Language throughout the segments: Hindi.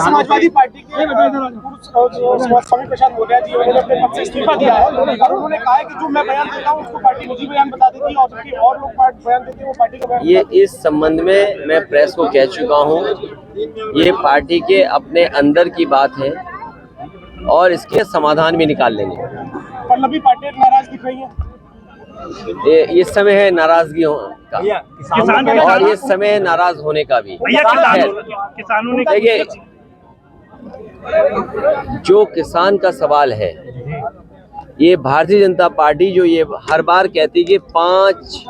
समाजवादी पार्टी के स्वामी प्रसाद मौर्य जी उन्होंने अपने पद से इस्तीफा दिया है और उन्होंने कहा है कि जो मैं बयान देता हूँ उसको पार्टी मुझे बयान बता देती है और जबकि और लोग बयान देते हैं वो पार्टी का बयान। ये इस संबंध में मैं प्रेस को कह चुका हूँ, ये पार्टी के अपने अंदर की बात है और इसके समाधान भी निकाल लेंगे। पल्लवी पाटिल नाराज दिख रही है। इस समय है नाराजगी का और ये समय है नाराज होने का भी। किसानों ने देखिए, जो किसान का सवाल है, ये भारतीय जनता पार्टी जो ये हर बार कहती है कि 5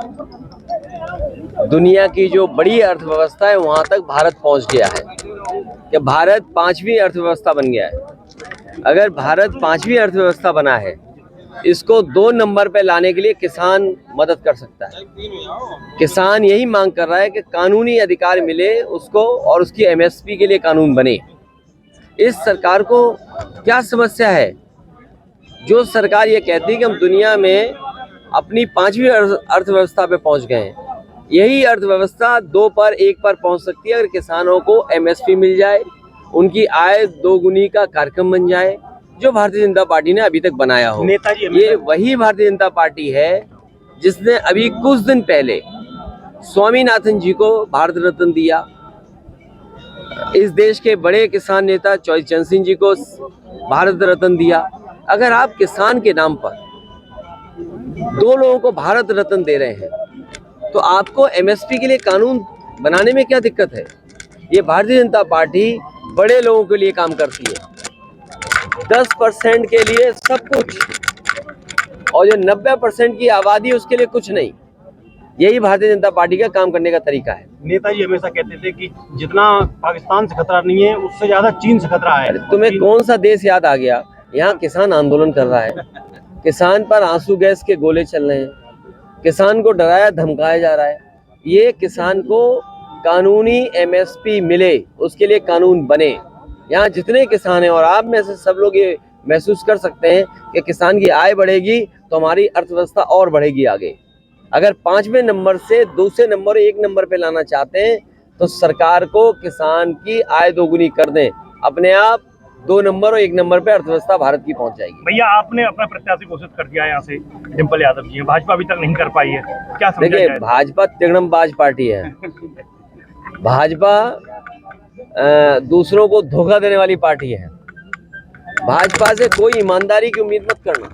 दुनिया की जो बड़ी अर्थव्यवस्था है वहां तक भारत पहुंच गया है, कि भारत 5वीं अर्थव्यवस्था बन गया है। अगर भारत 5वीं अर्थव्यवस्था बना है, इसको 2 नंबर पे लाने के लिए किसान मदद कर सकता है। किसान यही मांग कर रहा है कि कानूनी अधिकार मिले उसको और उसकी एमएसपी के लिए कानून बने। इस सरकार को क्या समस्या है? जो सरकार ये कहती है कि हम दुनिया में अपनी 5वीं अर्थव्यवस्था पे पहुंच गए हैं, यही अर्थव्यवस्था 2 पर 1 पर पहुंच सकती है अगर किसानों को एमएसपी मिल जाए, उनकी आय 2 गुनी का कार्यक्रम बन जाए, जो भारतीय जनता पार्टी ने अभी तक बनाया हो। ये वही भारतीय जनता पार्टी है जिसने अभी कुछ दिन पहले स्वामीनाथन जी को भारत रत्न दिया, इस देश के बड़े किसान नेता चौधरी सिंह जी को भारत रत्न दिया। अगर आप किसान के नाम पर 2 लोगों को भारत रत्न दे रहे हैं तो आपको एमएसपी के लिए कानून बनाने में क्या दिक्कत है? ये भारतीय जनता पार्टी बड़े लोगों के लिए काम करती है, 10% के लिए सब कुछ, और जो 90% की आबादी उसके लिए कुछ नहीं। यही भारतीय जनता पार्टी का काम करने का तरीका है। नेताजी हमेशा कहते थे कि जितना पाकिस्तान से खतरा नहीं है उससे ज्यादा चीन से खतरा है। तुम्हें कौन सा देश याद आ गया? यहाँ किसान आंदोलन कर रहा है, किसान पर आंसू गैस के गोले चल रहे हैं, किसान को डराया धमकाया जा रहा है। ये किसान को कानूनी एमएसपी मिले, उसके लिए कानून बने। यहाँ जितने किसान हैं और आप में से सब लोग ये महसूस कर सकते हैं कि किसान की आय बढ़ेगी तो हमारी अर्थव्यवस्था और बढ़ेगी आगे। अगर 5वें नंबर से 2 नंबर 1 नंबर पे लाना चाहते हैं तो सरकार को किसान की आय 2 गुनी कर दें, अपने आप 2 नंबर और 1 नंबर पे अर्थव्यवस्था भारत की पहुंच जाएगी। भैया, आपने अपना प्रत्याशी घोषित कर दिया है, यहाँ से डिम्पल यादव जी हैं, भाजपा अभी तक नहीं कर पाई है, क्या समझा जाए? देखिए, भाजपा तिगड़मबाज पार्टी है। भाजपा दूसरों को धोखा देने वाली पार्टी है। भाजपा से कोई ईमानदारी की उम्मीद मत करना।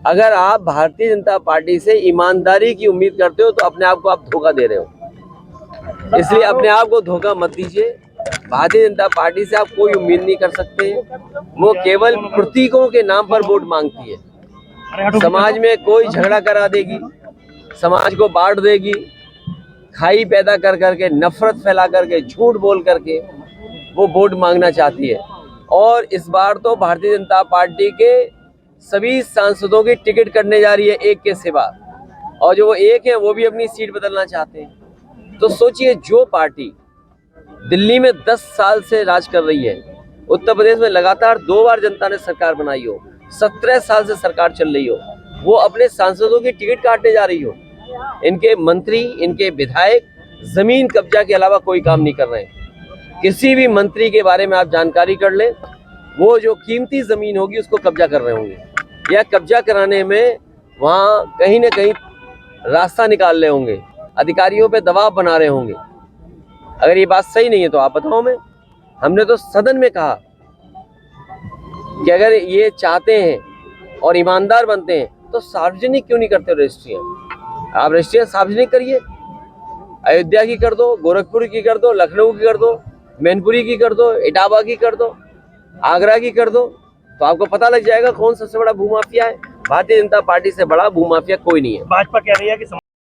अगर आप भारतीय जनता पार्टी से ईमानदारी की उम्मीद करते हो तो अपने आप को आप धोखा दे रहे हो, इसलिए अपने आप को धोखा मत दीजिए। भारतीय जनता पार्टी से आप कोई उम्मीद नहीं कर सकते। वो केवल प्रतीकों के नाम पर वोट मांगती है। समाज में कोई झगड़ा करा देगी, समाज को बांट देगी, खाई पैदा कर करके, नफरत फैला करके, झूठ बोल करके वो वोट मांगना चाहती है। और इस बार तो भारतीय जनता पार्टी के सभी सांसदों की टिकट करने जा रही है, एक के सिवा, और जो वो एक है वो भी अपनी सीट बदलना चाहते हैं। तो सोचिए, जो पार्टी दिल्ली में 10 साल से राज कर रही है, उत्तर प्रदेश में लगातार 2 बार जनता ने सरकार बनाई हो, 17 साल से सरकार चल रही हो, वो अपने सांसदों की टिकट काटने जा रही हो। इनके मंत्री, इनके विधायक जमीन कब्जा के अलावा कोई काम नहीं कर रहे हैं। किसी भी मंत्री के बारे में आप जानकारी कर लें, वो जो कीमती जमीन होगी उसको कब्जा कर रहे होंगे, या कब्जा कराने में वहाँ कहीं ना कहीं रास्ता निकाल रहे होंगे, अधिकारियों पे दबाव बना रहे होंगे। अगर ये बात सही नहीं है तो आप बताओ हमें। हमने तो सदन में कहा कि अगर ये चाहते हैं और ईमानदार बनते हैं तो सार्वजनिक क्यों नहीं करते रजिस्ट्रियाँ? आप रजिस्ट्रियाँ सार्वजनिक करिए, अयोध्या की कर दो, गोरखपुर की कर दो, लखनऊ की कर दो, मैनपुरी की कर दो, इटावा की कर दो, आगरा की कर दो, तो आपको पता लग जाएगा कौन सबसे बड़ा भूमाफिया है। भारतीय जनता पार्टी से बड़ा भूमाफिया कोई नहीं है। भाजपा कह रही है कि